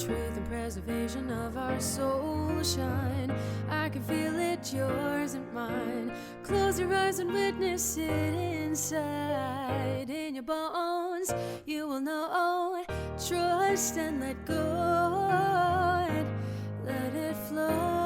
truth and preservation of our soul shine. I can feel it, yours and mine. Close your eyes and witness it inside. In your bones, you will know. Trust and let go, and let it flow.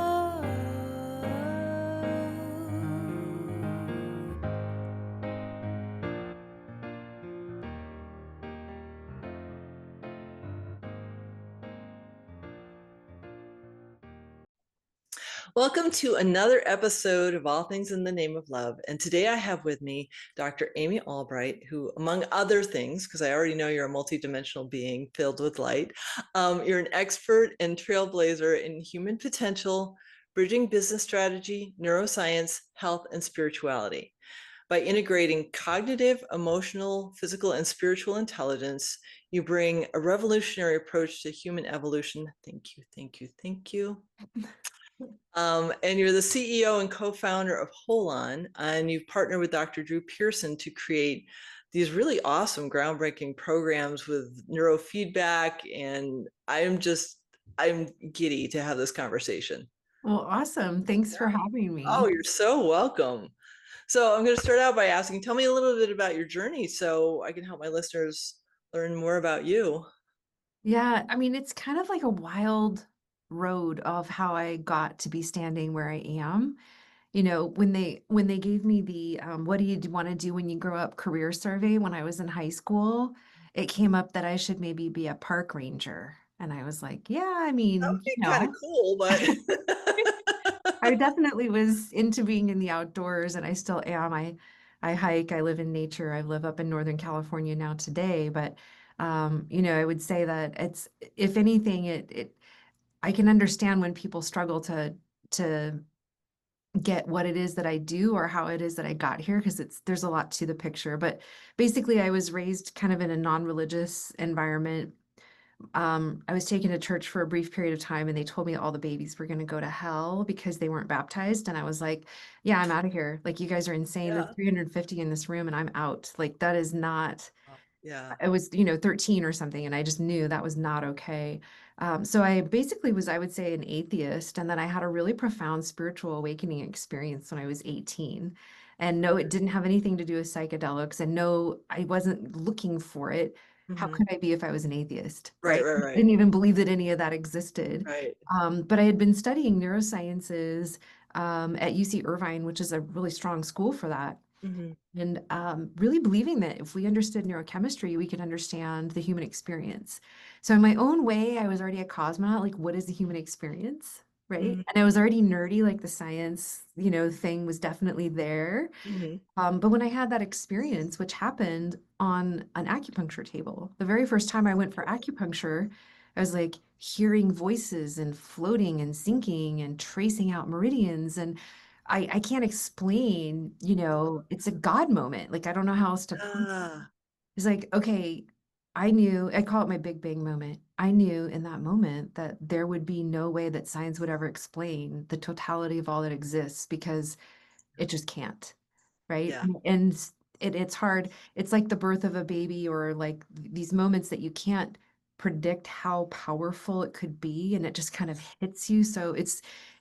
Welcome to another episode of All Things in the Name of Love. And today I have with me Dr. Amy Albright, who, among other things, because I already know you're a multidimensional being filled with light, you're an expert and trailblazer in human potential, bridging business strategy, neuroscience, health, and spirituality. By integrating cognitive, emotional, physical, and spiritual intelligence, you bring a revolutionary approach to human evolution. Thank you, thank you, thank you. And you're the CEO and co-founder of Holon, and you've partnered with Dr. Drew Pearson to create these really awesome, groundbreaking programs with neurofeedback. And I'm giddy to have this conversation. Well, awesome. Thanks for having me. Oh, you're so welcome. So I'm going to start out by asking, tell me a little bit about your journey so I can help my listeners learn more about you. Yeah, I mean, it's kind of like a wild road of how I got to be standing where I am. You know, when they gave me the what do you want to do when you grow up career survey when I was in high school, it came up that I should maybe be a park ranger. And I was like, yeah, I That mean, would be kind of cool, but I definitely was into being in the outdoors, and I still am. I hike, I live in nature. I live up in Northern California now today, but I would say that it's, if anything, it I can understand when people struggle to get what it is that I do or how it is that I got here, because there's a lot to the picture. But basically, I was raised kind of in a non-religious environment. I was taken to church for a brief period of time, and they told me all the babies were going to go to hell because they weren't baptized. And I was like, yeah, I'm out of here. Like, you guys are insane. There's yeah. 350 in this room, and I'm out. Like, that is not, Yeah. I was, 13 or something, and I just knew that was not okay. So I basically was, I would say, an atheist. And then I had a really profound spiritual awakening experience when I was 18. And no, it didn't have anything to do with psychedelics. And no, I wasn't looking for it. How Mm-hmm. could I be if I was an atheist, Right, right? right, I right, didn't even believe that any of that existed. right. But I had been studying neurosciences at UC Irvine, which is a really strong school for that. Mm-hmm. And really believing that if we understood neurochemistry, we could understand the human experience. So, in my own way, I was already a cosmonaut. Like, what is the human experience? Right. Mm-hmm. And I was already nerdy, like the science, thing was definitely there. Mm-hmm. But when I had that experience, which happened on an acupuncture table, the very first time I went for acupuncture, I was like hearing voices and floating and sinking and tracing out meridians. And I can't explain, it's a God moment. Like, I don't know how else to put it. Ah, It's like, okay, I call it my Big Bang moment. I knew in that moment that there would be no way that science would ever explain the totality of all that exists, because it just can't. Right. yeah. And it's hard. It's like the birth of a baby, or like these moments that you can't predict how powerful it could be, and it just kind of hits you. So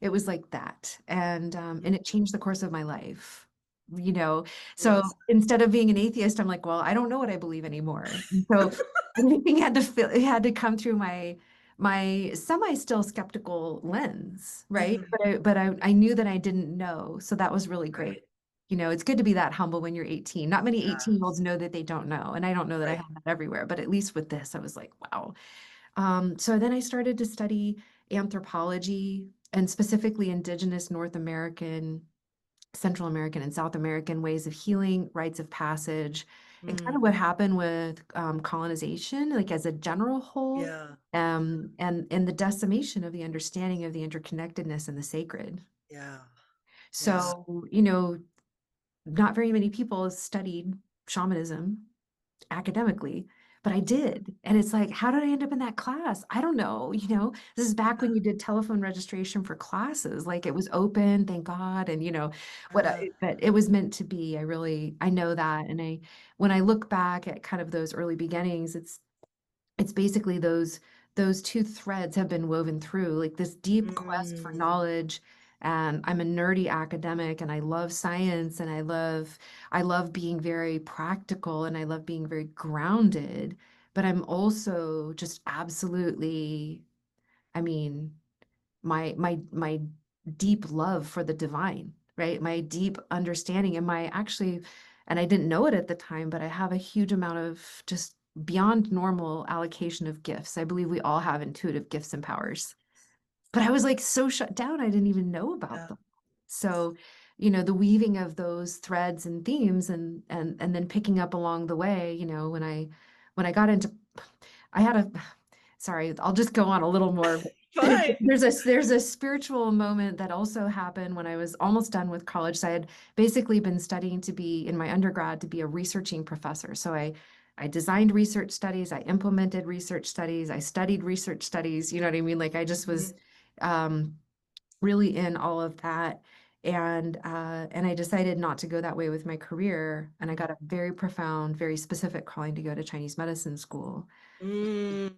it was like that. And it changed the course of my life. You know, so Yes. instead of being an atheist, I'm like, well, I don't know what I believe anymore. And so everything it had to come through my semi still skeptical lens, right? Mhm. But I knew that I didn't know. So that was really great. Right. It's good to be that humble when you're 18. Not many Yeah. 18-year-olds know that they don't know. And I don't know that I Right. have that everywhere, but at least with this, I was like, wow. So then I started to study anthropology, and specifically indigenous North American, Central American, and South American ways of healing, rites of passage, and kind Mm, of what happened with colonization, like as a general whole, yeah. and the decimation of the understanding of the interconnectedness and the sacred. Yeah. Yeah. So, not very many people studied shamanism academically, but I did. And it's like, how did I end up in that class? I don't know. This is back when you did telephone registration for classes. Like, it was open, thank God. And Uh, but it was meant to be. I know that. And when I look back at kind of those early beginnings, it's basically those those two threads have been woven through, like this deep quest for Mm, knowledge. And I'm a nerdy academic and I love science and I love being very practical and I love being very grounded, but I'm also just absolutely, I mean, my deep love for the divine, right? My deep understanding and my actually, and I didn't know it at the time, but I have a huge amount of just beyond normal allocation of gifts. I believe we all have intuitive gifts and powers. But I was like so shut down, I didn't even know about yeah. them. So, the weaving of those threads and themes and then picking up along the way, when I got into I had a sorry, I'll just go on a little more. Fine. There's a spiritual moment that also happened when I was almost done with college. So I had basically been studying to be in my undergrad to be a researching professor. So I designed research studies, I implemented research studies, I studied research studies, you know what I mean? Like I just was um, really in all of that. And I decided not to go that way with my career. And I got a very profound, very specific calling to go to Chinese medicine school. Mm,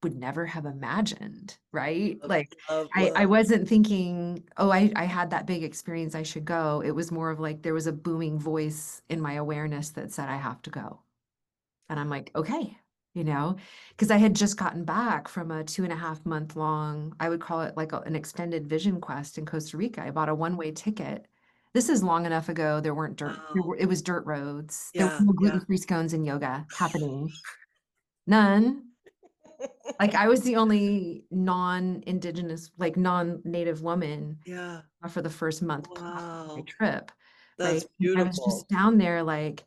Would never have imagined, right? love, Like love, I love. wasn't thinking, oh, I had that big experience, I should go. It was more of like there was a booming voice in my awareness that said I have to go. And I'm like, okay, because I had just gotten back from a 2.5 month long, I would call it like an extended vision quest in Costa Rica. I bought a one-way ticket. This is long enough ago. There weren't Wow. it was dirt roads. There were Yeah, no yeah. gluten-free scones and yoga happening. None. Like I was the only non-indigenous, like non-native woman Yeah. for the first month plus of my Wow. trip, That's right? And I was beautiful. just down there like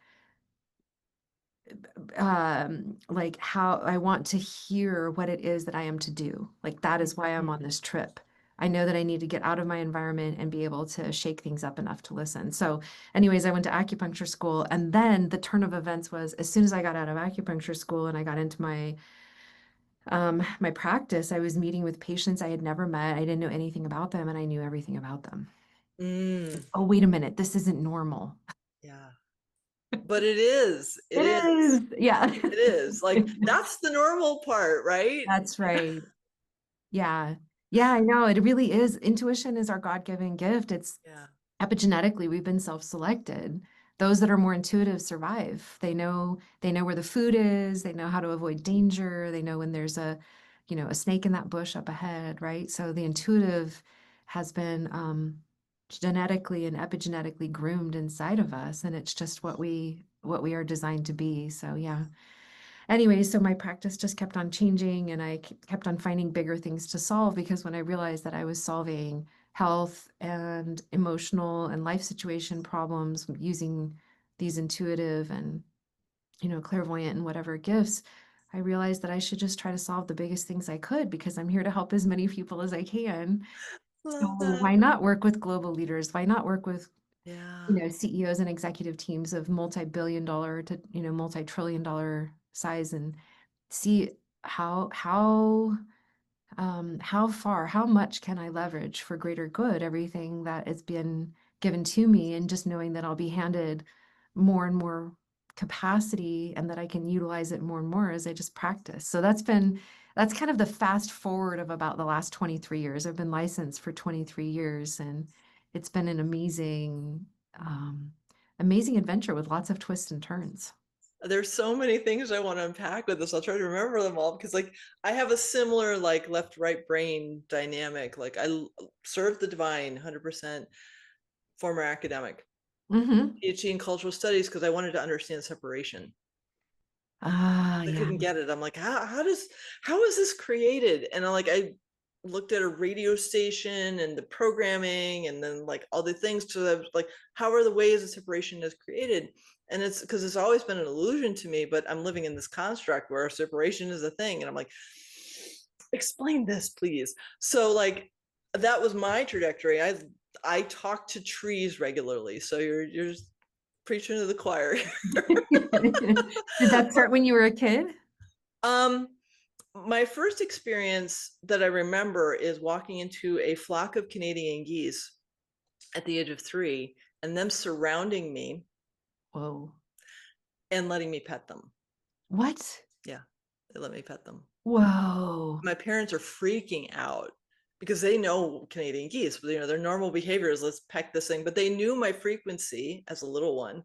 how I want to hear what it is that I am to do. Like that is why I'm on this trip. I know that I need to get out of my environment and be able to shake things up enough to listen. So, anyways, I went to acupuncture school, and then the turn of events was as soon as I got out of acupuncture school and I got into my practice, I was meeting with patients I had never met. I didn't know anything about them, and I knew everything about them. Mm, Oh, wait a minute, this isn't normal. yeah. But it is. It It is. is. Yeah. It is. Like that's the normal part, right? That's right. Yeah. Yeah, I know. It really is. Intuition is our God-given gift. It's Yeah. epigenetically, we've been self-selected. Those that are more intuitive survive. They know where the food is, they know how to avoid danger, they know when there's a snake in that bush up ahead, right? So the intuitive has been genetically and epigenetically groomed inside of us, and it's just what we are designed to be. So yeah. Anyway, so my practice just kept on changing and I kept on finding bigger things to solve because when I realized that I was solving health and emotional and life situation problems using these intuitive and, clairvoyant and whatever gifts, I realized that I should just try to solve the biggest things I could because I'm here to help as many people as I can. So Love that. why not work with global leaders? Why not work with Yeah. CEOs and executive teams of multi-billion dollar to, multi-trillion dollar size and see how far, how much can I leverage for greater good, everything that has been given to me, and just knowing that I'll be handed more and more capacity and that I can utilize it more and more as I just practice. So that's kind of the fast forward of about the last 23 years. I've been licensed for 23 years and it's been an amazing adventure with lots of twists and turns. There's so many things I want to unpack with this. I'll try to remember them all because like I have a similar like left right brain dynamic. Like serve the divine 100%, former academic, Mm-hmm. PhD in cultural studies because I wanted to understand separation. Ah, I yeah. couldn't get it. I'm like, how is this created? And I looked at a radio station and the programming and then like all the things. So I was like, how are the ways that separation is created? And it's because it's always been an illusion to me, but I'm living in this construct where separation is a thing. And I'm like, explain this, please. So like that was my trajectory. I talk to trees regularly. So you're just preaching to the choir. Did that start when you were a kid? um my first experience that I remember is walking into a flock of Canadian geese at the age of 3 and them surrounding me Whoa. and letting me pet them. What? Yeah. They let me pet them. Whoa. My parents are freaking out because they know Canadian geese, you know, their normal behavior is let's peck this thing, but they knew my frequency as a little one.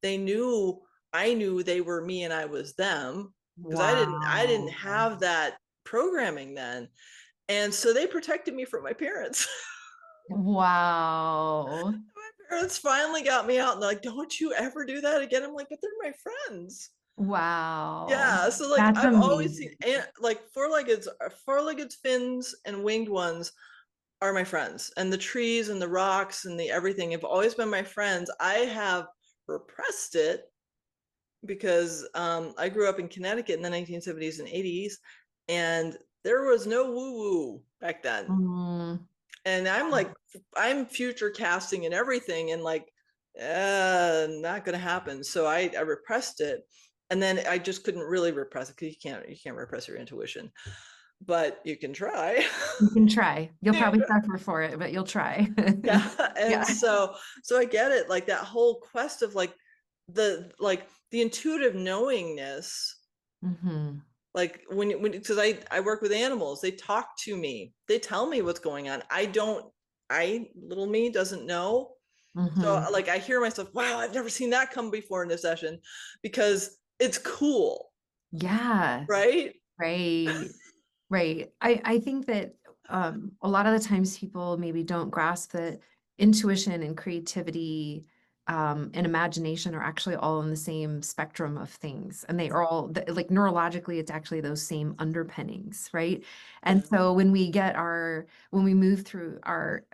They knew I knew they were me and I was them because I didn't Wow. have that programming then. And so they protected me from my parents. Wow. My parents finally got me out and they're like, don't you ever do that again. I'm like, but they're my friends. Wow. Yeah, so like That's I've always seen amazing. like four-legged fins and winged ones are my friends, and the trees and the rocks and the everything have always been my friends. I have repressed it because I grew up in Connecticut in the 1970s and 80s, and there was no woo-woo back then. Mm, And I'm future casting and everything, and like, not gonna happen. So I repressed it, and then I just couldn't really repress it because you can't repress your intuition, but you can try. you can try. You'll Yeah. probably suffer for it, but you'll try. Yeah, and Yeah. so I get it, like that whole quest of the intuitive knowingness, Hmm. like when because I work with animals, they talk to me, they tell me what's going on. I don't, I little me doesn't know. So Hmm. like I hear myself, wow, I've never seen that come before in a session because it's cool, Yeah. right? Right. Right. I think that a lot of the times people maybe don't grasp that intuition and creativity and imagination are actually all in the same spectrum of things. And they are all like neurologically, it's actually those same underpinnings, right? And Yeah. so when we move through our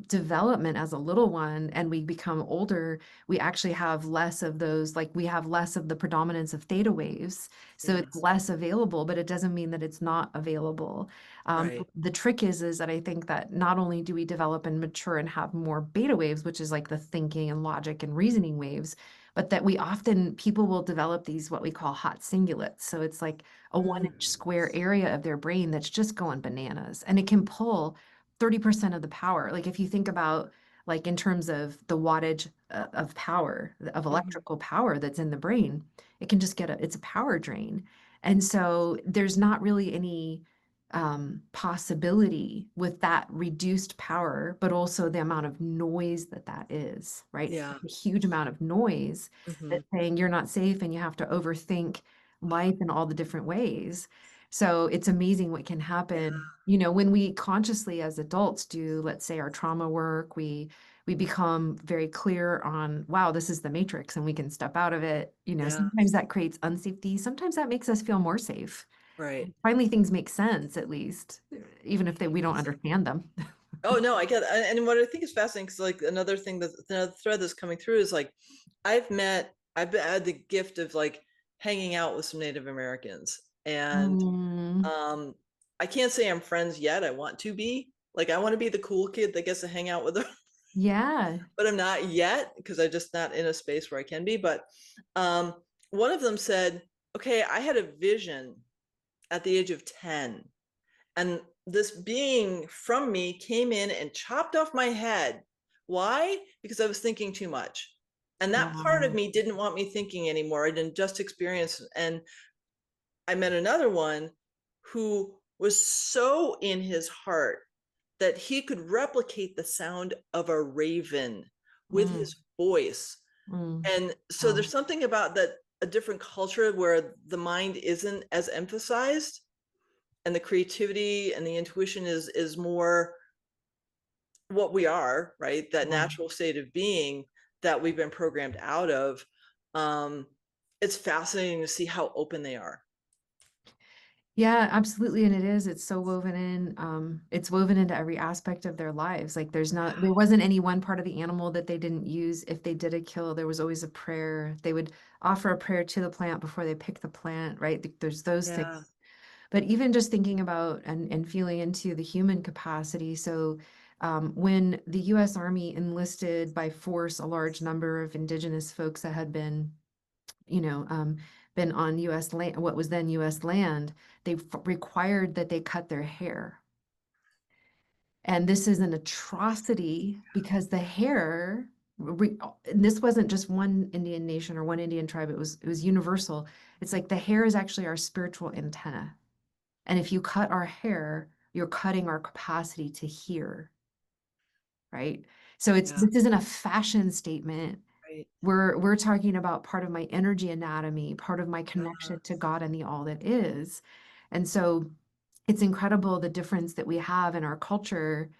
development as a little one and we become older, we actually have less of those, like we have less of the predominance of theta waves. So Yeah. it's less available, but it doesn't mean that it's not available. Right. The trick is that I think that not only do we develop and mature and have more beta waves, which is like the thinking and logic and reasoning waves, but that we often, people will develop these what we call hot singulates. So it's like a 1 inch square area of their brain that's just going bananas. And it can pull 30% of the power. Like if you think about like in terms of the wattage of power, of Mhm. electrical power that's in the brain, it can just it's a power drain. And so there's not really any possibility with that reduced power, but also the amount of noise that that is, right? It's Yeah. a huge amount of noise Hmm. that's saying you're not safe and you have to overthink life in all the different ways. So it's amazing what can happen, you know, when we consciously as adults do, let's say, our trauma work, we become very clear on, wow, this is the matrix and we can step out of it. You know, Yeah. sometimes that creates unsafety. Sometimes that makes us feel more safe. Right. Finally, things make sense, at least, even if we don't understand them. Oh no, I get it. And what I think is fascinating, because like another thread that's coming through is like I've had the gift of like hanging out with some Native Americans, and Mm, um I can't say I'm friends yet. I want to be. Like I want to be the cool kid that gets to hang out with them, yeah. but I'm not yet because I'm just not in a space where I can be. But one of them said, okay, I had a vision at the age of 10, and this being from me came in and chopped off my head. Why? Because I was thinking too much. And that part of Wow. me didn't want me thinking anymore. I didn't just experience. And I met another one who was so in his heart that he could replicate the sound of a raven with Mm, his voice. mm, And so there's wow. something about that, a different culture where the mind isn't as emphasized, and the creativity and the intuition is more what we are, right? That Yeah. natural state of being that we've been programmed out of. um it's fascinating to see how open they are. Yeah, absolutely. And it is, it's so woven in, it's woven into every aspect of their lives. Like there wasn't any one part of the animal that they didn't use. If they did a kill, there was always a prayer. They would offer a prayer to the plant before they pick the plant, right? There's those things. Yeah. But even just thinking about and feeling into the human capacity. So when the US Army enlisted by force a large number of indigenous folks that had been, you know, been on US land, what was then US land, they required that they cut their hair. And this is an atrocity because the hair and this wasn't just one Indian nation or one Indian tribe, it was universal. It's like the hair is actually our spiritual antenna. And if you cut our hair, you're cutting our capacity to hear, right? So Yeah. this isn't a fashion statement. Right. We're talking about part of my energy anatomy, part of my Yeah. connection to God and the all that is. And so it's incredible the difference that we have in our culture,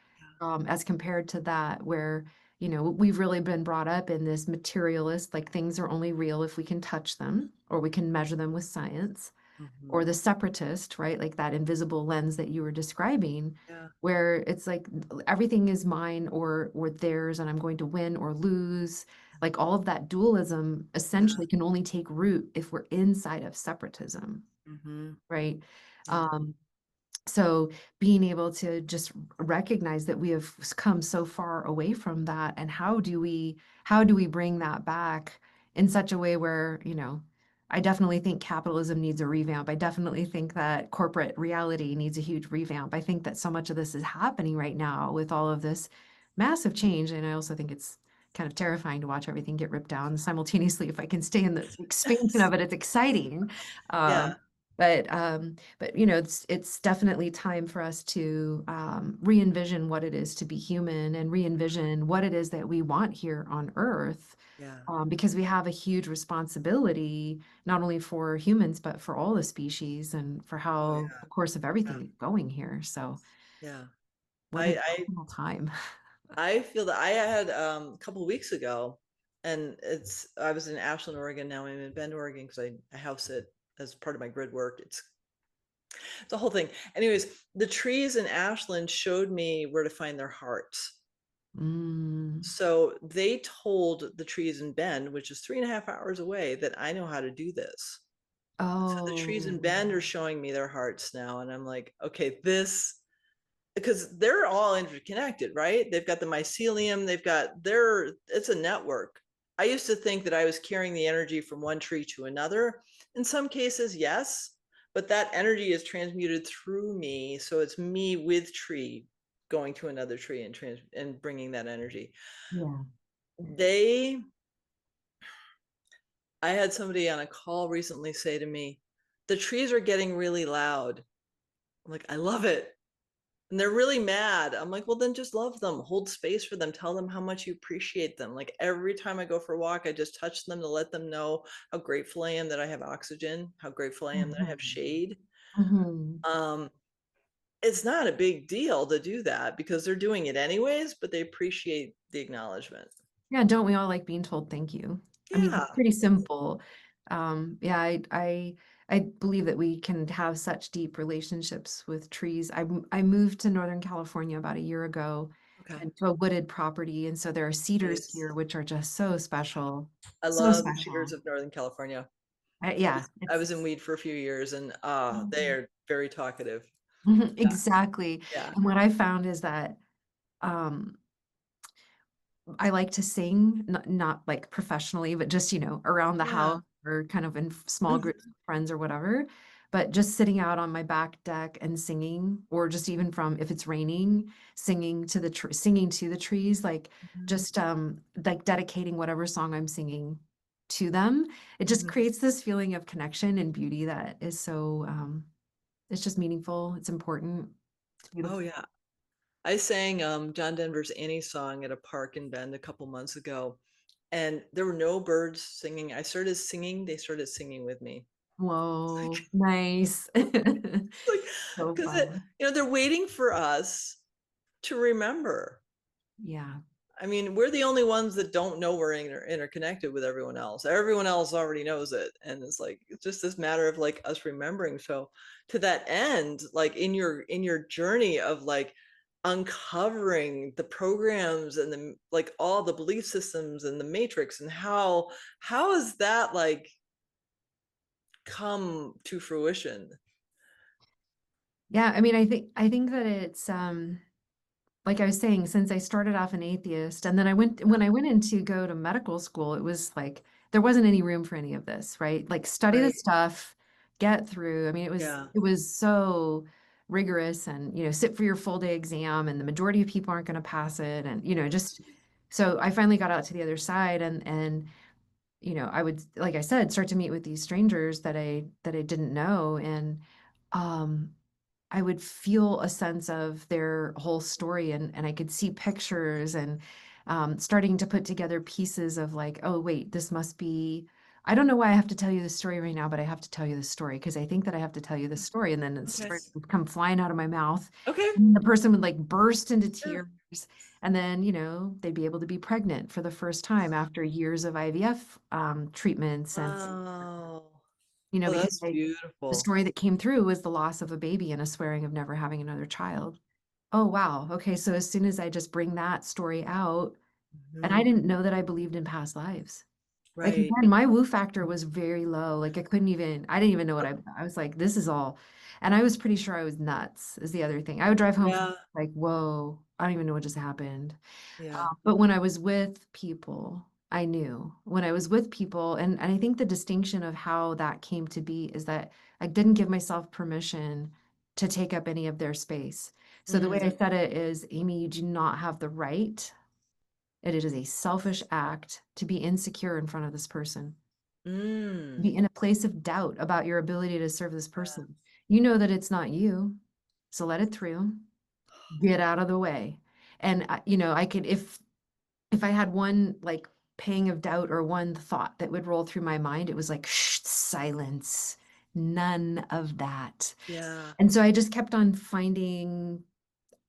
as compared to that, where, we've really been brought up in this materialist, like things are only real if we can touch them or we can measure them with science, Hmm. or the separatist, right? Like that invisible lens that you were describing, Yeah. where it's like everything is mine or theirs, and I'm going to win or lose. Like all of that dualism Yeah. essentially can only take root if we're inside of separatism, Hmm. right? Yeah. Um, so being able to just recognize that we have come so far away from that, and how do we bring that back in such a way where, I definitely think capitalism needs a revamp. I definitely think that corporate reality needs a huge revamp. I think that so much of this is happening right now with all of this massive change. And I also think it's kind of terrifying to watch everything get ripped down simultaneously. If I can stay in the expansion of it, it's exciting. Yeah. But it's definitely time for us to re-envision what it is to be human and re-envision what it is that we want here on Earth, Yeah. because we have a huge responsibility not only for humans but for all the species and for Oh how yeah. the course of Yeah. everything is going here. So Yeah. what a I phenomenal time. I feel that I had a couple of weeks ago, and I was in Ashland, Oregon. Now I'm in Bend, Oregon, because I house it as part of my grid work. It's a whole thing. Anyways, the trees in Ashland showed me where to find their hearts. Mm. So they told the trees in Bend, which is 3.5 hours away, that I know how to do this. So the trees in Oh, Bend are showing me their hearts now, and I'm like, okay, this, because they're all interconnected, right? They've got the mycelium, it's a network. I used to think that I was carrying the energy from one tree to another. In some cases, yes, but that energy is transmuted through me. So it's me with tree going to another tree and bringing that energy. yeah. They, I had somebody on a call recently say to me, the trees are getting really loud. I'm like, I love it. And they're really mad. I'm like, well, then just love them, hold space for them, tell them how much you appreciate them. Like every time I go for a walk, I just touch them to let them know how grateful I am that I have oxygen, how grateful I am that I have Mhm. shade. Mhm. Um, it's not a big deal to do that because they're doing it anyways, but they appreciate the acknowledgement. Yeah, don't we all like being told thank you? I mean, Yeah. it's pretty simple. Yeah, I believe that we can have such deep relationships with trees. I moved to Northern California about a year ago Okay. and to a wooded property, and so there are cedars Nice. here, which are just so special, I so love the cedars special. of Northern California. Yeah, I it's was in weed for a few years, and they Mhm. are very talkative. Exactly. Yeah. And what I found is that um, I like to sing, not like professionally, but just, around the Yeah. house or kind of in small Mhm. groups of friends or whatever. But just sitting out on my back deck and singing, or just even from if it's raining, singing to the trees, like Mhm. just like dedicating whatever song I'm singing to them. It just Mhm. creates this feeling of connection and beauty that is so it's just meaningful. It's important. It's Oh beautiful. yeah. I sang John Denver's Annie song at a park in Bend a couple months ago, and there were no birds singing. I started singing, they started singing with me. Whoa, nice. Like, So because fun. they're waiting for us to remember. Yeah. I mean, we're the only ones that don't know we're interconnected with everyone else. Everyone else already knows it. And it's just this matter of like us remembering. So to that end, like in your journey of like uncovering the programs and the like all the belief systems and the matrix and how has that like come to fruition? Yeah, I mean, I think that it's like I was saying, since I started off an atheist, and then when I went in to go to medical school, it was like there wasn't any room for any of this, right? Like study the Right. stuff, get through. I mean, it was Yeah. it was so rigorous and, sit for your full day exam, and the majority of people aren't going to pass it, and, just So I finally got out to the other side, and I would, like I said, start to meet with these strangers that I didn't know, and um I would feel a sense of their whole story, and I could see pictures, and starting to put together pieces of like, oh, wait, this must be. I don't know why I have to tell you this story right now, but I have to tell you this story because I think that I have to tell you this story. And then the Okay. story would come flying out of my mouth. Okay. And the person would like burst into Yeah. tears. And then, they'd be able to be pregnant for the first time after years of IVF treatments. And, Wow. Oh, because that's the beautiful. story that came through was the loss of a baby and a swearing of never having another child. Oh, wow. Okay. So as soon as I just bring that story out, and I Mhm. didn't know that I believed in past lives. Like Right. again, my woo factor was very low. Like I didn't even know what I was like, this is all. And I was pretty sure I was nuts is the other thing. I would drive home from Yeah. like, whoa, I don't even know what just happened. Yeah. But when I was with people, I knew when I was with people, and I think the distinction of how that came to be is that I didn't give myself permission to take up any of their space. So the way I Mm. said it is, Amy, you do not have the right. It is a selfish act to be insecure in front of this person, Mm. be in a place of doubt about your ability to serve this Yeah. person. You know that it's not you, so let it through. Get out of the way. And I could if I had one like pang of doubt or one thought that would roll through my mind, it was like, shh, silence, none of that. Yeah. And so I just kept on finding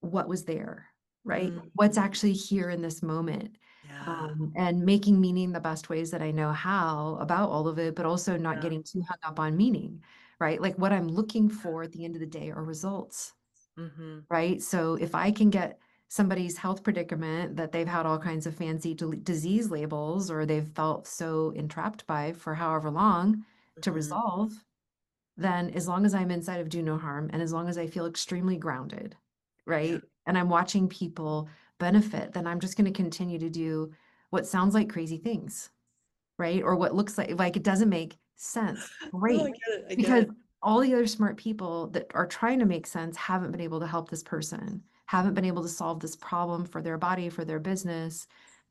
what was there, right? What's Mhm. actually here in this moment. Yeah. And making meaning the best ways that I know how about all of it, but also not Yeah. getting too hung up on meaning, right? Like what I'm looking for at the end of the day are results, Mhm. right? So if I can get somebody's health predicament that they've had all kinds of fancy disease labels or they've felt so entrapped by for however long to Mhm. resolve, then as long as I'm inside of do no harm and as long as I feel extremely grounded, Yeah. right? And I'm watching people benefit, then I'm just going to continue to do what sounds like crazy things, right? Or what looks like it doesn't make sense. Oh, I Great. get it. I get Because it. all the other smart people that are trying to make sense haven't been able to help this person, haven't been able to solve this problem for their body, for their business,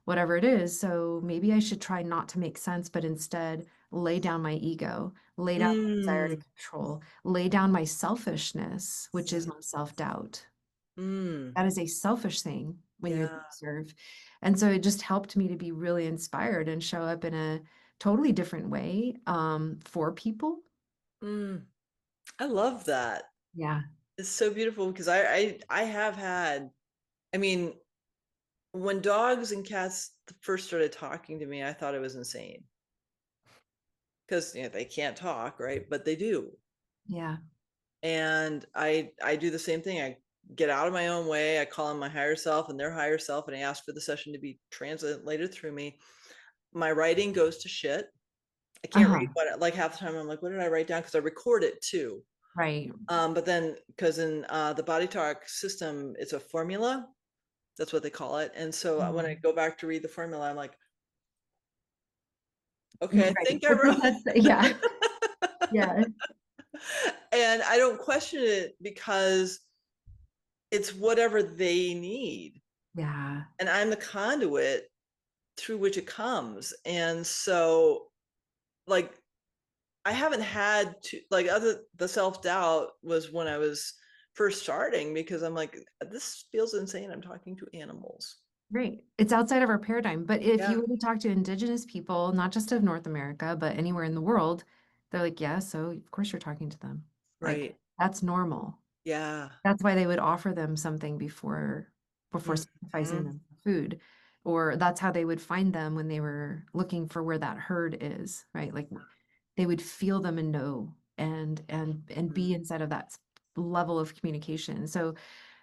whatever it is. So maybe I should try not to make sense, but instead lay down my ego, lay down my desire to Mm. control, lay down my selfishness, which Yeah. is my self-doubt. Mm. That is a selfish thing when you're Yeah. serve. And so it just helped me to be really inspired and show up in a totally different way for people. Mm. I love that. Yeah. It's so beautiful because I have had, I mean, when dogs and cats first started talking to me, I thought it was insane because they can't talk, right? But they do. Yeah. And I do the same thing. I get out of my own way. I call on my higher self and their higher self, and I ask for the session to be translated through me. My writing goes to shit. I can't read Uh-huh. like half the time I'm like, what did I write down? Because I record it too. Right. But then because in the body talk system, it's a formula. That's what they call it. And so when I Mhm. go back to read the formula, I'm like, okay, I Right. think I What does wrote. that say? Yeah. Yeah. And I don't question it because it's whatever they need. Yeah. And I'm the conduit through which it comes. And so, like, I haven't had to, like, the self-doubt was when I was first starting because I'm like, this feels insane. I'm talking to animals. Right. It's outside of our paradigm. But if Yeah. you were to talk to indigenous people, not just of North America, but anywhere in the world, they're like, yeah, so of course you're talking to them. Like Right. that's normal. Yeah. That's why they would offer them something before sacrificing Mhm. them for food. Or that's how they would find them when they were looking for where that herd is, right? Like they would feel them and know and Mhm. be inside of that level of communication. So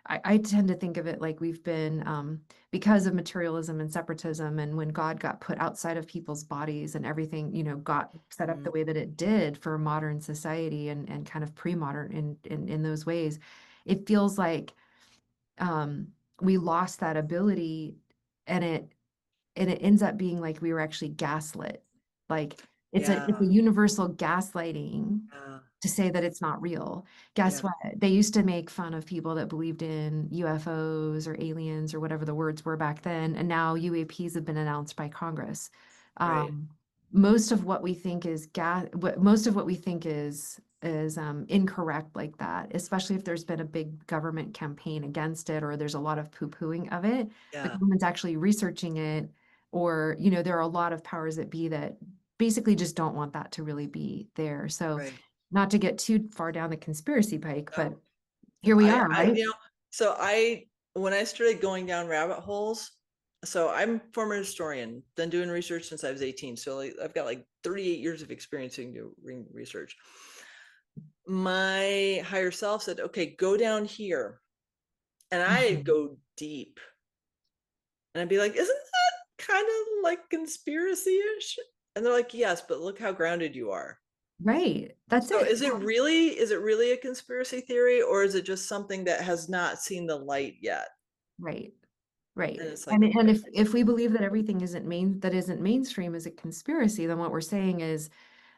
I tend to think of it like we've been because of materialism and separatism and when God got put outside of people's bodies and everything, got set up the Mhm. way that it did for modern society and kind of pre-modern in those ways, it feels like um, we lost that ability and it ends up being like we were actually gaslit. Like it's a Yeah. universal gaslighting Yeah. to say that it's not real. Guess Yeah. what? They used to make fun of people that believed in UFOs or aliens or whatever the words were back then, and now UAPs have been announced by Congress. Right. Um, most of what we think is most of what we think is incorrect like that, especially if there's been a big government campaign against it or there's a lot of poo-pooing of it. The Yeah. government's actually researching it, or there are a lot of powers that be that basically just don't want that to really be there. So Right. not to get too far down the conspiracy pike, but No. here we are, I right? so when I started going down rabbit holes, so I'm a former historian, been doing research since I was 18. So like I've got like 38 years of experience in doing research. My higher self said, okay, go down here. And I Mhm. go deep. And I'd be like, isn't that kind of like conspiracy-ish? And they're like, yes, but look how grounded you are. Right. That's So it. is it really a conspiracy theory, or is it just something that has not seen the light yet? Right. Right. And it's like, And okay, if we believe that everything isn't mainstream is a conspiracy, then what we're saying is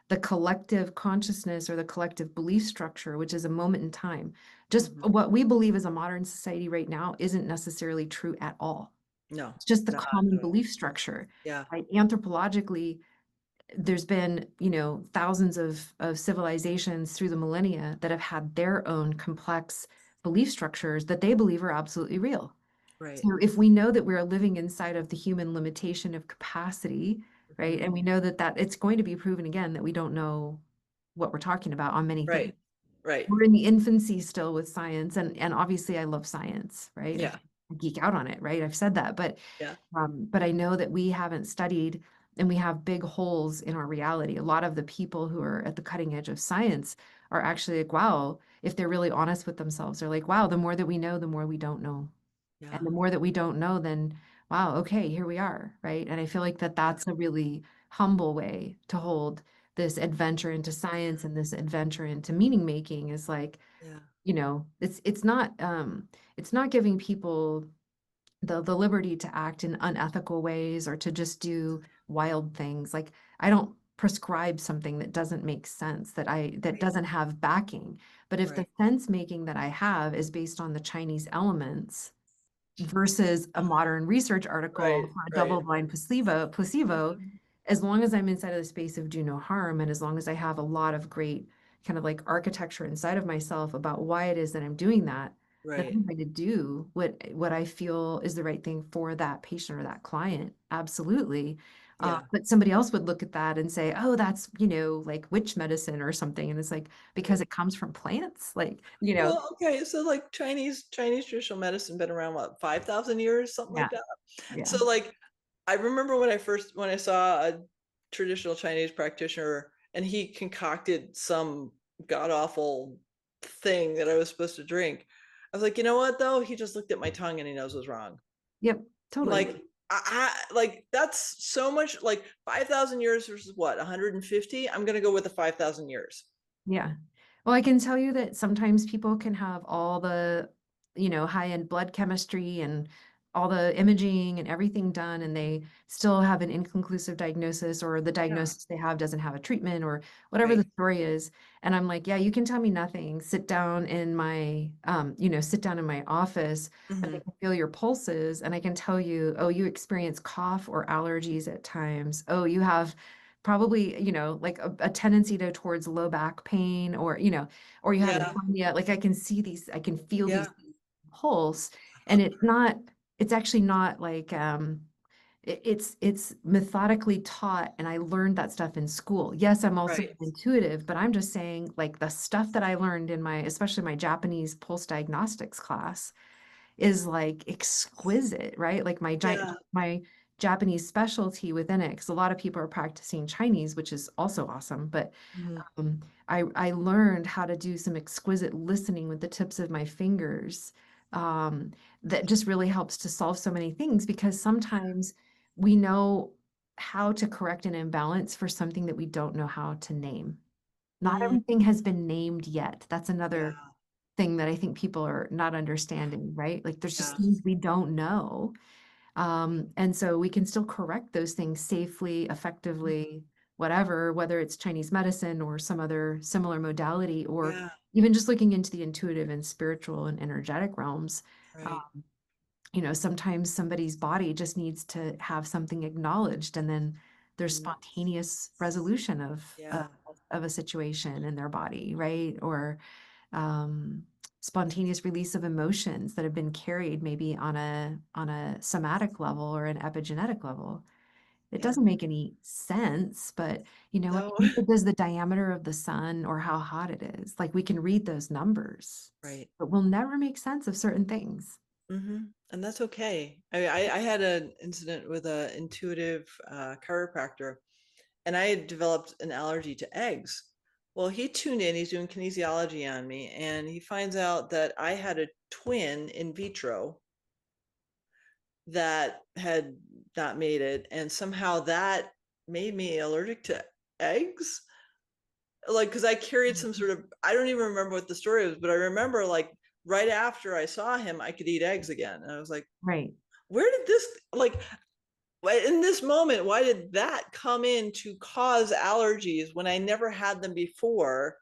the collective consciousness or the collective belief structure, which is a moment in time. Just mhm. what we believe as a modern society right now isn't necessarily true at all. No, It's just the not common at all. belief structure, Yeah, right? Anthropologically, there's been, thousands of civilizations through the millennia that have had their own complex belief structures that they believe are absolutely real. right. So if we know that we're living inside of the human limitation of capacity, right, Mhm. and we know that it's going to be proven again that we don't know what we're talking about on many things. Right, right. We're in the infancy still with science, and obviously I love science, right? Yeah, I geek out on it, right? I've said that, yeah, but I know that we haven't studied and we have big holes in our reality. A lot of the people who are at the cutting edge of science are actually like, wow, if they're really honest with themselves, they're like, wow, the more that we know, the more we don't know. And yeah, the more that we don't know, then wow, okay, here we are, right? And I feel like that yeah, that's a really humble way to hold this adventure into science and this adventure into meaning making is like, yeah. it's not giving people the liberty to act in unethical ways or to just do wild things. Like I don't prescribe something that doesn't make sense, that Right, doesn't have backing. But if the right, sense making that I have is based on the Chinese elements versus a modern research article right, for a right. double-blind placebo, Mhm. as long as I'm inside of the space of do no harm, and as long as I have a lot of great kind of like architecture inside of myself about why it is that I'm doing that, then Right. I'm going to do what I feel is the right thing for that patient or that client. Absolutely. Yeah. But somebody else would look at that and say, oh, that's, like witch medicine or something. And it's like, because Right. it comes from plants, Well, okay, so like Chinese traditional medicine been around what, 5,000 years, something yeah, like that. yeah. So like I remember when I saw a traditional Chinese practitioner and he concocted some god awful thing that I was supposed to drink. I was like, you know what though? He just looked at my tongue and he knows what's wrong. Yep, totally. Like like that's so much like 5,000 years versus what, 150? I'm gonna go with the 5,000 years. Yeah. Well, I can tell you that sometimes people can have all the, high-end blood chemistry and all the imaging and everything done, and they still have an inconclusive diagnosis, or the Yeah. diagnosis they have doesn't have a treatment, or whatever the Right. story is. And I'm like, yeah, you can tell me nothing. Sit down in my office, and I Hmm. can feel your pulses, and I can tell you, oh, you experience cough or allergies at times. Oh, you have probably, like a tendency towards low back pain, or you have Yeah. insomnia. Like I can feel Yeah. these pulse, and it's actually not like, it's methodically taught, and I learned that stuff in school. Yes, I'm also Right. intuitive, but I'm just saying like the stuff that I learned especially my Japanese pulse diagnostics class is like exquisite, right? Like Yeah. my Japanese specialty within it, because a lot of people are practicing Chinese, which is also awesome. But Mhm. I learned how to do some exquisite listening with the tips of my fingers. That just really helps to solve so many things, because sometimes we know how to correct an imbalance for something that we don't know how to name. Not Mm, everything has been named yet. That's yeah. another thing that I think people are not understanding, right? Like there's just Yeah. things we don't know. And so we can still correct those things safely, Mm, effectively, whatever, whether it's Chinese medicine or some other similar modality, or Yeah. even just looking into the intuitive and spiritual and energetic realms. Right. Sometimes somebody's body just needs to have something acknowledged, and then there's Mhm. spontaneous resolution Yeah. of a situation in their body, right? Or um, spontaneous release of emotions that have been carried maybe on a somatic level or an epigenetic level. It Yeah. doesn't make any sense, but No. neither does the diameter of the sun or how hot it is. Like we can read those numbers, Right. but we'll never make sense of certain things. And that's okay. I had an incident with an intuitive chiropractor, and I had developed an allergy to eggs. Well, he tuned in, he's doing kinesiology on me, and he finds out that I had a twin in vitro that had not made it, and somehow that made me allergic to eggs. Like, because I carried some sort of, I don't even remember what the story was, but I remember like right after I saw him, I could eat eggs again. And I was like, Right. where did this, like, in this moment, why did that come in to cause allergies when I never had them before,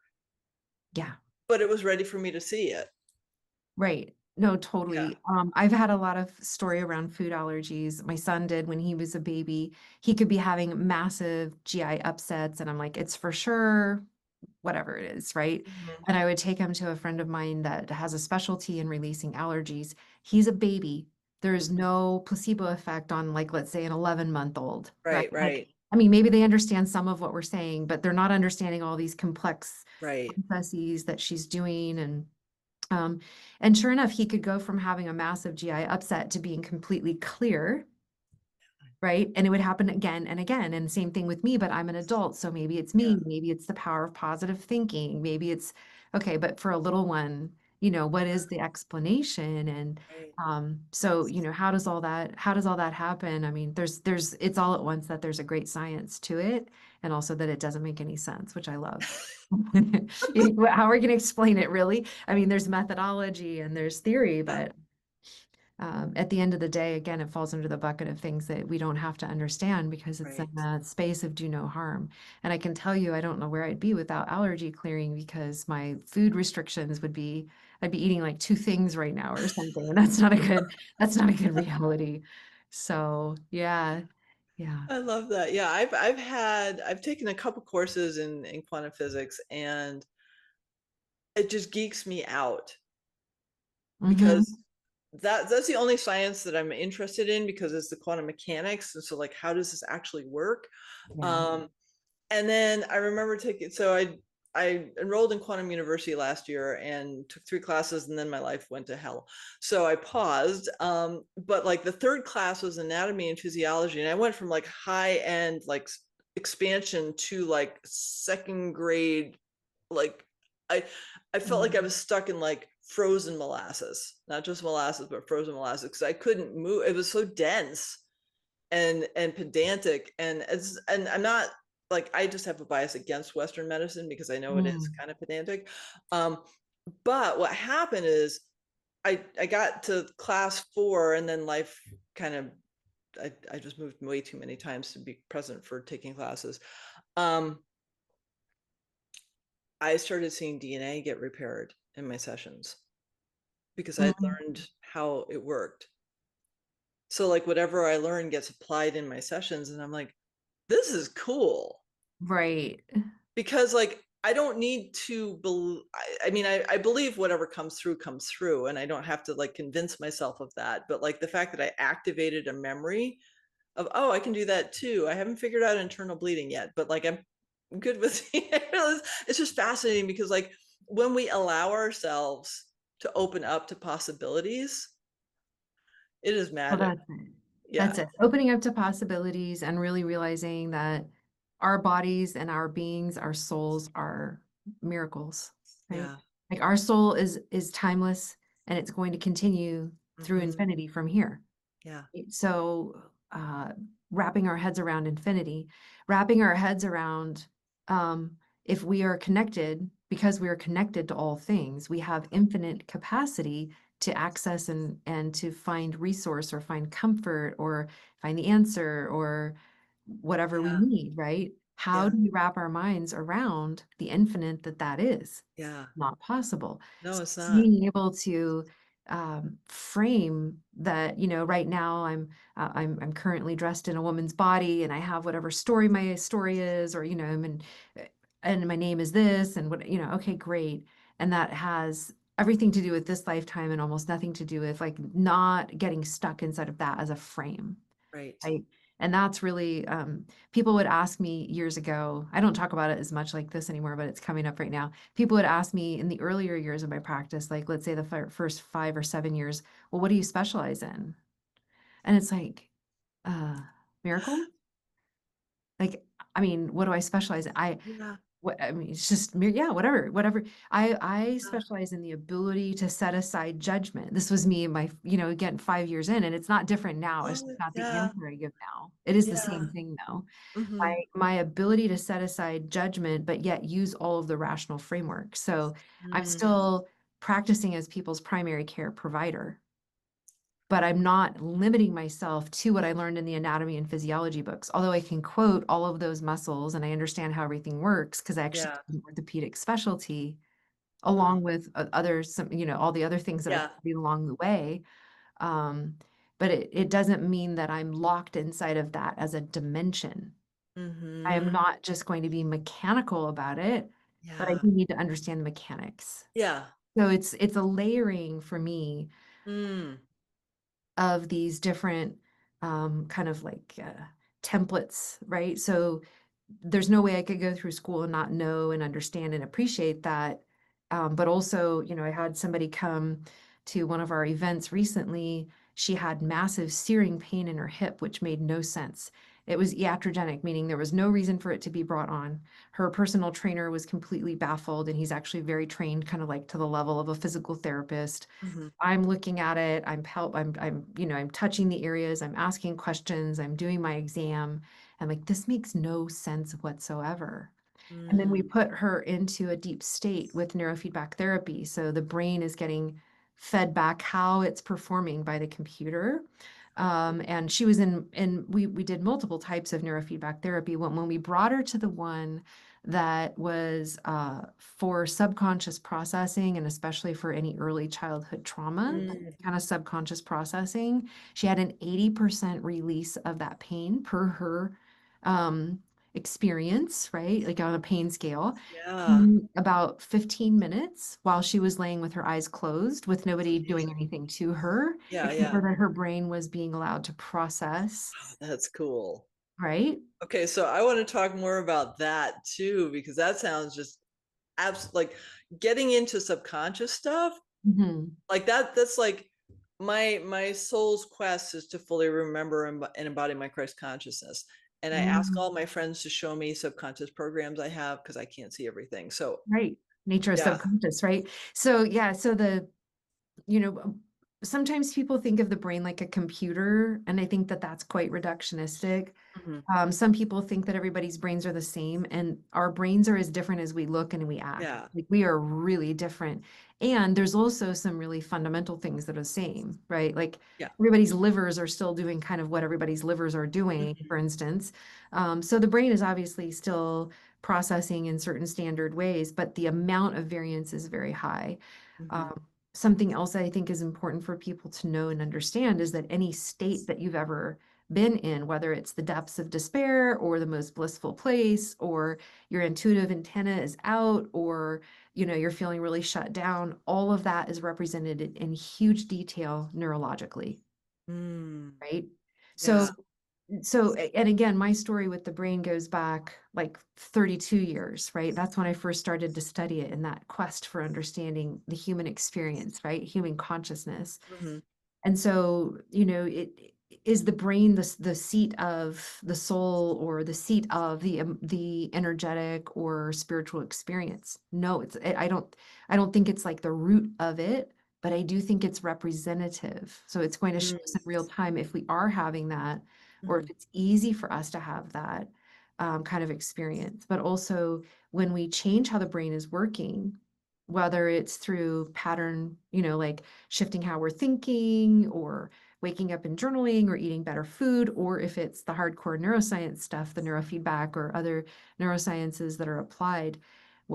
Yeah. but it was ready for me to see it? Right. No, Yeah. totally. I've had a lot of story around food allergies. My son did when he was a baby. He could be having massive GI upsets, and I'm like, it's for sure, whatever it is, right? Mhm. And I would take him to a friend of mine that has a specialty in releasing allergies. He's a baby. There's no placebo effect on, like, let's say, an 11-month-old, right? Right, Like, right, I mean, maybe they understand some of what we're saying, but they're not understanding all these complex right. processes that she's doing. Um, and sure enough, he could go from having a massive GI upset to being completely clear, right? And it would happen again and again. And same thing with me, but I'm an adult. So maybe it's Yeah, me, maybe it's the power of positive thinking, maybe it's okay, but for a little one, what is the explanation? And right. so, how does all that happen? I mean, it's all at once that there's a great science to it, and also that it doesn't make any sense, which I love. How are we going to explain it, really? I mean, there's methodology and there's theory, Yeah, but at the end of the day, again, it falls under the bucket of things that we don't have to understand because it's in right. a space of do no harm. And I can tell you, I don't know where I'd be without allergy clearing because my food restrictions I'd be eating like two things right now or something. And that's not a good reality. So yeah, yeah. I love that. Yeah, I've taken a couple courses in quantum physics, and it just geeks me out Mm-hmm. because that's the only science that I'm interested in, because it's the quantum mechanics. And so like, how does this actually work? Yeah. Um, and then I remember taking, so I enrolled in quantum university last year and took 3 classes, and then my life went to hell. So I paused. But like the third class was anatomy and physiology. And I went from like high end, like expansion to like second grade, like I I felt like I was stuck in like frozen molasses, not just molasses, but frozen molasses, because I couldn't move. It was so dense and pedantic, and I'm not, like, I just have a bias against Western medicine because I know it is Mm. kind of pedantic. Um, but what happened is I got to class 4, and then life kind of, I just moved way too many times to be present for taking classes. Um, I started seeing DNA get repaired in my sessions because I Mm. learned how it worked. So like whatever I learned gets applied in my sessions, and I'm like, this is cool. Right. Because like I don't need to I mean, I believe whatever comes through, and I don't have to like convince myself of that. But like the fact that I activated a memory of, oh, I can do that too. I haven't figured out internal bleeding yet, but like I'm good with it's just fascinating because like when we allow ourselves to open up to possibilities, it is Well, magic. that's it. Yeah. That's it. Opening up to possibilities and really realizing that our bodies and our beings, our souls are miracles, right? Yeah. Like our soul is timeless and it's going to continue through Hmm. infinity from here. Yeah. So, wrapping our heads around infinity, wrapping our heads around if we are connected, because we are connected to all things, we have infinite capacity to access and to find resource or find comfort or find the answer or whatever we Yeah. need, right? How Yeah. do we wrap our minds around the infinite that is? Yeah. Not possible. No, So it's it's not. being able to frame that, right now I'm currently dressed in a woman's body and I have whatever story my story is, or, and my name is this and what, okay, great. And that has everything to do with this lifetime and almost nothing to do with like not getting stuck inside of that as a frame. Right. Right. And that's really, people would ask me years ago, I don't talk about it as much like this anymore, but it's coming up right now. People would ask me in the earlier years of my practice, like let's say the first 5 or 7 years, well, what do you specialize in? And it's like, uh, miracle? Like, I mean, what do I specialize in? Yeah. I mean, it's just yeah, whatever. I specialize in the ability to set aside judgment. This was me in my, again, 5 years in, and it's not different now. It's Oh, just not the yeah. answer I give now. It is the Yeah. same thing though. Hmm. My ability to set aside judgment, but yet use all of the rational framework. So I'm Mm. still practicing as people's primary care provider, but I'm not limiting myself to what I learned in the anatomy and physiology books. Although I can quote all of those muscles and I understand how everything works because I actually Yeah. did an orthopedic specialty Mm. along with all the other things that I've Yeah. studied along the way. Um, but it doesn't mean that I'm locked inside of that as a dimension. I am Hmm. not just going to be mechanical about it, but I Yeah. do need to understand the mechanics. Yeah. So it's a layering for me Mm. of these different kind of like templates, right? So there's no way I could go through school and not know and understand and appreciate that. But also, I had somebody come to one of our events recently. She had massive searing pain in her hip, which made no sense. It was iatrogenic, meaning there was no reason for it to be brought on. Her personal trainer was completely baffled, and he's actually very trained, kind of like to the level of a physical therapist. Hmm. I'm looking at it, I'm touching the areas, I'm asking questions, I'm doing my exam. I'm like, this makes no sense whatsoever. And then we Mm. put her into a deep state with neurofeedback therapy. So the brain is getting fed back how it's performing by the computer. And she was and we did multiple types of neurofeedback therapy. When we brought her to the one that was for subconscious processing, and especially for any early childhood trauma, Mm. kind of subconscious processing, she had an 80% release of that pain per her um, experience, right? Like on a pain scale, Yeah. in about 15 minutes while she was laying with her eyes closed with That's nobody doing amazing. anything to her, Yeah. except Yeah. for that her brain was being allowed to process, That's cool. right? Okay, so I want to talk more about that too, because that sounds just absolutely like getting into subconscious stuff Hmm. like that. That's like my soul's quest is to fully remember and embody my Christ consciousness. And I ask all my friends to show me subconscious programs I have because I can't see everything. So Right. Nature is yeah. subconscious, right? So yeah, so you know, sometimes people think of the brain like a computer, and I think that that's quite reductionistic. Mhm. Some people think that everybody's brains are the same, and our brains are as different as we look and we act. Yeah. Like we are really different. And there's also some really fundamental things that are the same, right? Like Yeah. everybody's livers are still doing kind of what everybody's livers are doing, Mhm. for instance. So the brain is obviously still processing in certain standard ways, but the amount of variance is very high. Mhm. Um, Something else I think is important for people to know and understand is that any state that you've ever been in, whether it's the depths of despair or the most blissful place, or your intuitive antenna is out, or you're feeling really shut down, all of that is represented in huge detail neurologically, Mm. right? Yeah. And again, my story with the brain goes back like 32 years, right? That's when I first started to study it in that quest for understanding the human experience, right? Human consciousness. Mhm. And so, it is the brain the seat of the soul or the seat of the energetic or spiritual experience? No, I don't think it's like the root of it, but I do think it's representative. So it's going to show Mm. us in real time if we are having that, or if Mhm. it's easy for us to have that kind of experience. But also when we change how the brain is working, whether it's through pattern, like shifting how we're thinking or waking up and journaling or eating better food, or if it's the hardcore neuroscience stuff, the neurofeedback or other neurosciences that are applied.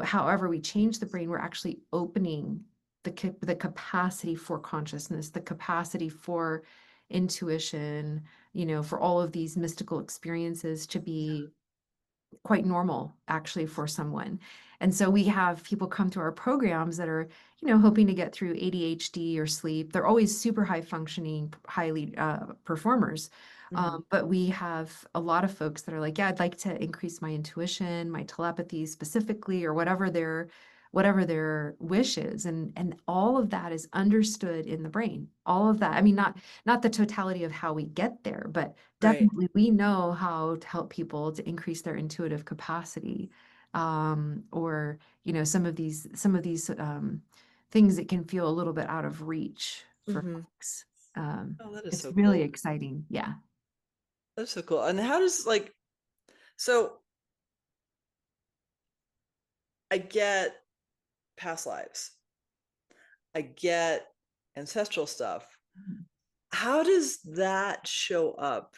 However we change the brain, we're actually opening the capacity for consciousness, the capacity for intuition, for all of these mystical experiences to be quite normal actually for someone. And so we have people come through our programs that are, hoping to get through ADHD or sleep. They're always super high functioning, highly performers. Mm-hmm. But we have a lot of folks that are like, yeah, I'd like to increase my intuition, my telepathy specifically, or whatever their wish is. And all of that is understood in the brain. All of that. I mean, not the totality of how we get there, but Right. definitely we know how to help people to increase their intuitive capacity. Or, some of these things that can feel a little bit out of reach for Mm-hmm. folks. Um, Oh, that is it's so really cool. exciting. Yeah. That's so cool. And how does so I get past lives, I get ancestral stuff. How does that show up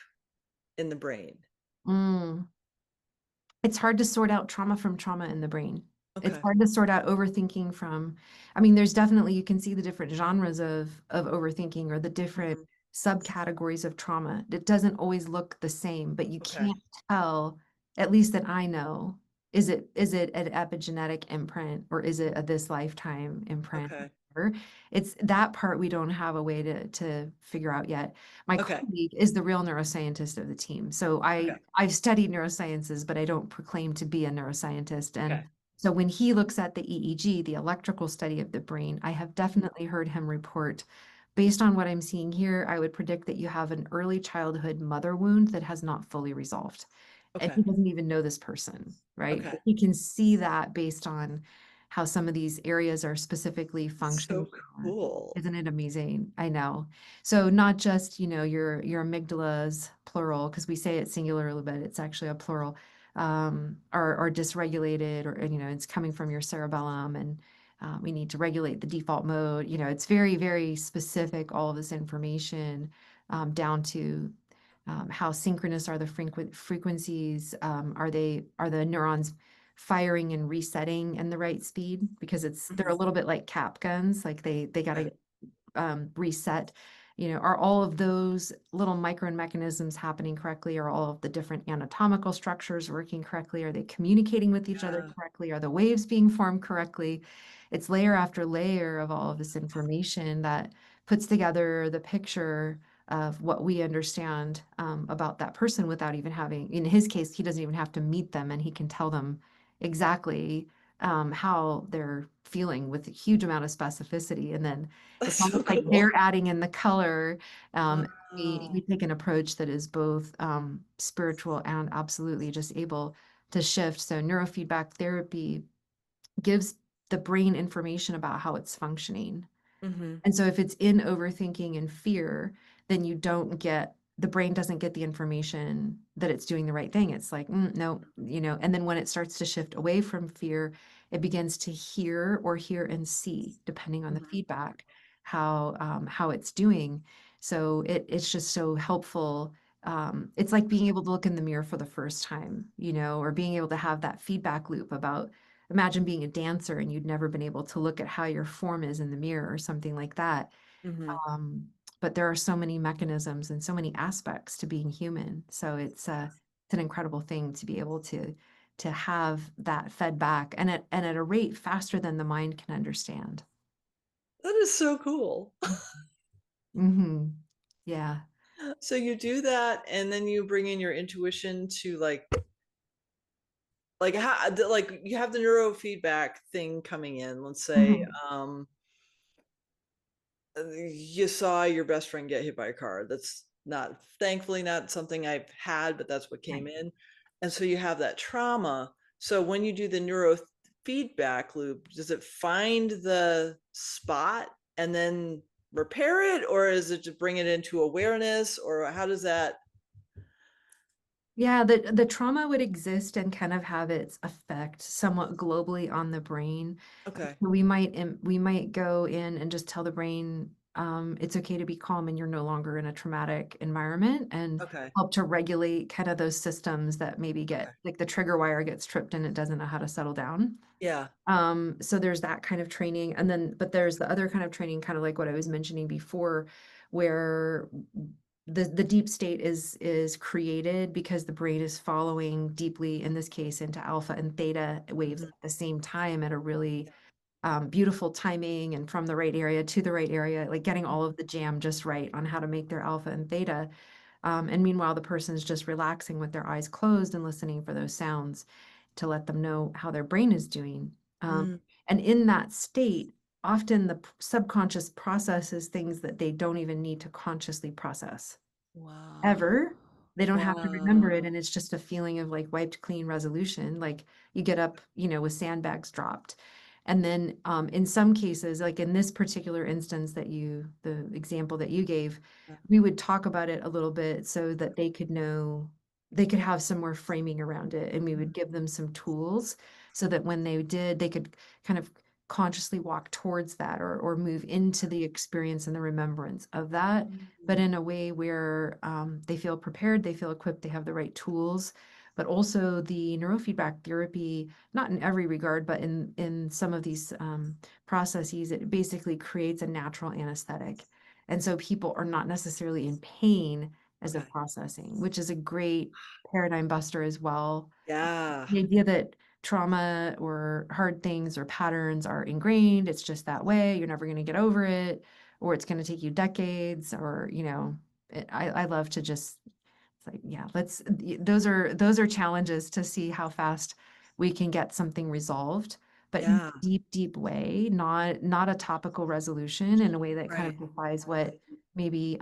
in the brain? Mm. It's hard to sort out trauma from trauma in the brain. It's Okay. hard to sort out overthinking from, I mean, there's definitely, you can see the different genres of overthinking or the different Mm-hmm. subcategories of trauma. It doesn't always look the same, but you Okay. can't tell, at least that I know, is it an epigenetic imprint or is it a this lifetime imprint? Okay. Or it's that part we don't have a way to figure out yet. My Okay. colleague is the real neuroscientist of the team. So Okay. I've studied neurosciences, but I don't proclaim to be a neuroscientist. And Okay. so when he looks at the EEG, the electrical study of the brain, I have definitely heard him report, based on what I'm seeing here, I would predict that you have an early childhood mother wound that has not fully resolved. And Okay. he doesn't even know this person, right? Okay. But he can see that based on how some of these areas are specifically functioning. So cool. Isn't it amazing? I know. So not just, your amygdalas, plural, because we say it singular, but it's actually a plural, are dysregulated, or, it's coming from your cerebellum, and we need to regulate the default mode. It's very, very specific, all of this information, down to how synchronous are the frequencies? Are the neurons firing and resetting in the right speed? Because they're a Mhm. little bit like cap guns, like they got Okay. to reset. Are all of those little micro mechanisms happening correctly? Are all of the different anatomical structures working correctly? Are they communicating with each other Yeah. correctly? Are the waves being formed correctly? It's layer after layer of all of this information that puts together the picture of what we understand about that person, without even having, in his case, he doesn't even have to meet them, and he can tell them exactly how they're feeling with a huge amount of specificity. And then That's it's so almost like cool. they're adding in the color. We Wow. take an approach that is both spiritual and absolutely just able to shift. So neurofeedback therapy gives the brain information about how it's functioning. Mm-hmm. And so if it's in overthinking and fear, then the brain doesn't get the information that it's doing the right thing. It's like, no, and then when it starts to shift away from fear, it begins to hear and see, depending on the Mm-hmm. feedback, how it's doing. So it's just so helpful. It's like being able to look in the mirror for the first time, or being able to have that feedback loop about, imagine being a dancer and you'd never been able to look at how your form is in the mirror or something like that. Mm-hmm. Um, but there are so many mechanisms and so many aspects to being human. So it's an incredible thing to be able to have that fed back, and at a rate faster than the mind can understand. That is so cool. Hmm. Yeah. So you do that, and then you bring in your intuition to how you have the neurofeedback thing coming in. Let's say Mhm. you saw your best friend get hit by a car. That's not, thankfully, not something I've had, but that's what came Right. in. And so you have that trauma. So when you do the neurofeedback loop, does it find the spot and then repair it, or is it to bring it into awareness, or how does that? Yeah, the trauma would exist and kind of have its effect somewhat globally on the brain. Okay. We might go in and just tell the brain, it's okay to be calm and you're no longer in a traumatic environment, and Okay. help to regulate kind of those systems that maybe Okay. get like the trigger wire gets tripped and it doesn't know how to settle down. Yeah. So there's that kind of training. And then, but there's the other kind of training, kind of like what I was mentioning before, where the deep state is created because the brain is following deeply, in this case, into alpha and theta waves Mhm. at the same time at a really beautiful timing and from the right area to the right area, like getting all of the jam just right on how to make their alpha and theta. And meanwhile, the person's just relaxing with their eyes closed and listening for those sounds to let them know how their brain is doing. Um, Mm. and in that state, often the subconscious processes things that they don't even need to consciously process Wow. ever. They don't have to remember it. Wow. And it's just a feeling of like wiped clean resolution. Like you get up, with sandbags dropped. And then in some cases, like in this particular instance the example that you gave, Yeah. we would talk about it a little bit so that they could know, they could have some more framing around it. And we would give them some tools so that when they did, they could kind of consciously walk towards that, or move into the experience and the remembrance of that, but Mm. in a way where they feel prepared, they feel equipped, they have the right tools. But also the neurofeedback therapy, not in every regard, but in some of these processes, it basically creates a natural anesthetic. And so people are not necessarily in pain as they're Okay. processing, which is a great paradigm buster as well. Yeah. The idea that trauma or hard things or patterns are ingrained, it's just that way, you're never going to get over it, or it's going to take you decades, or, I love to just, it's like, yeah, those are challenges to see how fast we can get something resolved, but in Yeah. a deep, deep way, not a topical resolution in a way that kind of Right. defies what maybe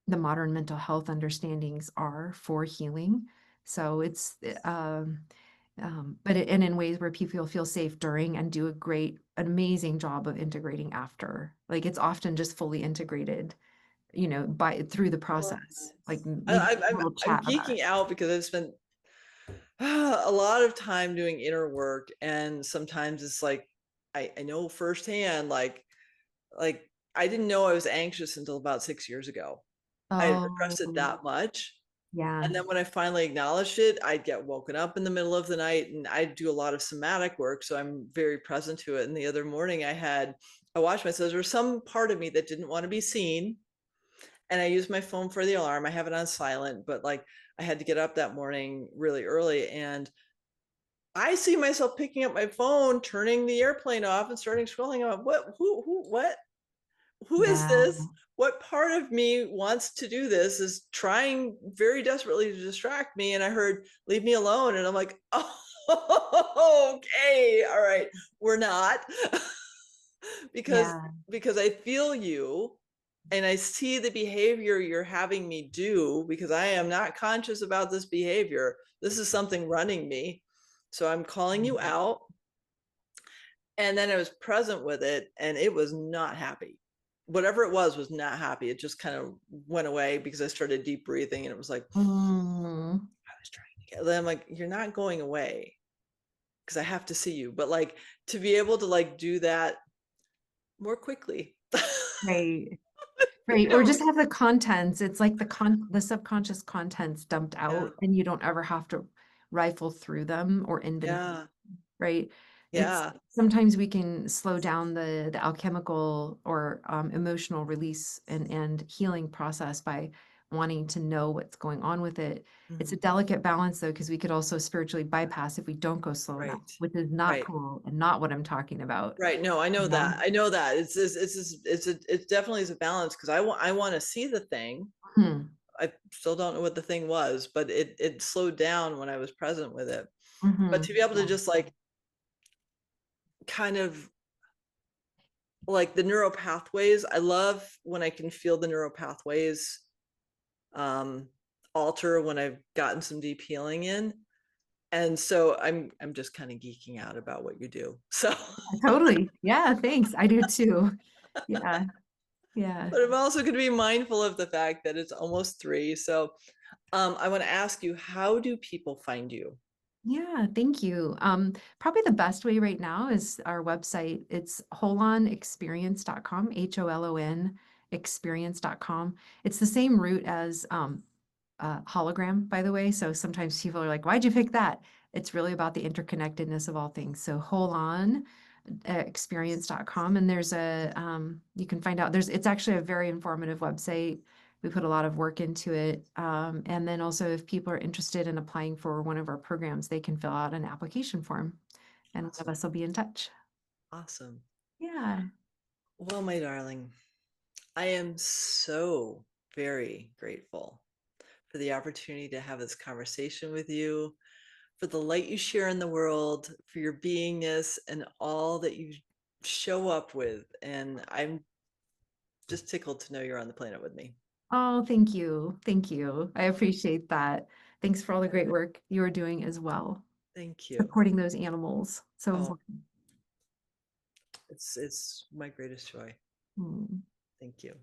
the modern mental health understandings are for healing. So it's and in ways where people feel safe during and do an amazing job of integrating after. Like it's often just fully integrated, by through the Love process. Like this. we can have a little I'm chat about it. geeking out because I spent a lot of time doing inner work, and sometimes it's like I know firsthand, like I didn't know I was anxious until about 6 years ago. I had repressed it Oh, that much. yeah, And then when I finally acknowledged it, I'd get woken up in the middle of the night, and I do a lot of somatic work. So I'm very present to it. And the other morning I watched myself. There was some part of me that didn't want to be seen. And I used my phone for the alarm. I have it on silent, but like I had to get up that morning really early. And I see myself picking up my phone, turning the airplane off and starting scrolling on what? Who is yeah, this? What part of me wants to do this, is trying very desperately to distract me. And I heard, leave me alone. And I'm like, oh, okay. All right. We're not. because yeah, because I feel you, and I see the behavior you're having me do, because I am not conscious about this behavior. This is something running me. So I'm calling you out. And then I was present with it, and it was not happy. Whatever it was not happy. It just kind of went away because I started deep breathing, and it was like, mm, I was trying to get, then I'm like, you're not going away because I have to see you. But like to be able to like do that more quickly. right. Right, or just have the contents. It's like the subconscious contents dumped Yeah. out, and you don't ever have to rifle through them or inventory, Yeah. right? It's Yeah. sometimes we can slow down the alchemical or emotional release and healing process by wanting to know what's going on with it. It's a Mhm. delicate balance though, because we could also spiritually bypass if we don't go slow enough, Right. which is not Right. cool and not what I'm talking about. Right. No, I know You know? that. I know that. It definitely is a balance, because I want to see the thing. Hmm. I still don't know what the thing was, but it slowed down when I was present with it. But to be able to Yeah. just like kind of like the neural pathways, I love when I can feel the neural pathways um alter when I've gotten some deep healing in. And so I'm just kind of geeking out about what you do. So Totally. Yeah, thanks. I do too. Yeah. Yeah. but I'm also going to be mindful of the fact that it's almost 3. So I want to ask you, how do people find you? Yeah, thank you. Probably the best way right now is our website. It's holonexperience.com, HOLON experience.com. It's the same root as hologram, by the way. So sometimes people are like, why'd you pick that? It's really about the interconnectedness of all things. So Holon experience.com. And there's you can find out it's actually a very informative website. We put a lot of work into it. And then also if people are interested in applying for one of our programs, they can fill out an application form and one of Awesome. us will be in touch. Awesome. Yeah. Well, my darling, I am so very grateful for the opportunity to have this conversation with you, for the light you share in the world, for your beingness and all that you show up with. And I'm just tickled to know you're on the planet with me. Oh, thank you. Thank you. I appreciate that. Thanks for all the great work you are doing as well, Thank you. supporting those animals. So Oh, important. it's my greatest joy. Mm. Thank you.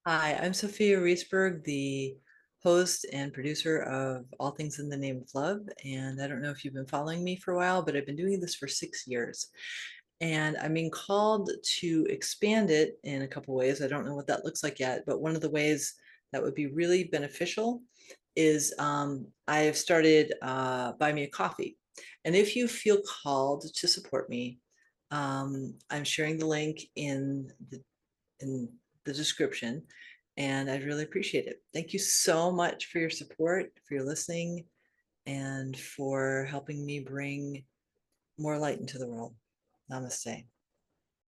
Hi, I'm Sophia Reesberg, the host and producer of All Things in the Name of Love. And I don't know if you've been following me for a while, but I've been doing this for 6 years. And I'm being called to expand it in a couple ways. I don't know what that looks like yet, but one of the ways that would be really beneficial is I've started Buy Me a Coffee. And if you feel called to support me, I'm sharing the link in the description, and I'd really appreciate it. Thank you so much for your support, for your listening, and for helping me bring more light into the world. Namaste.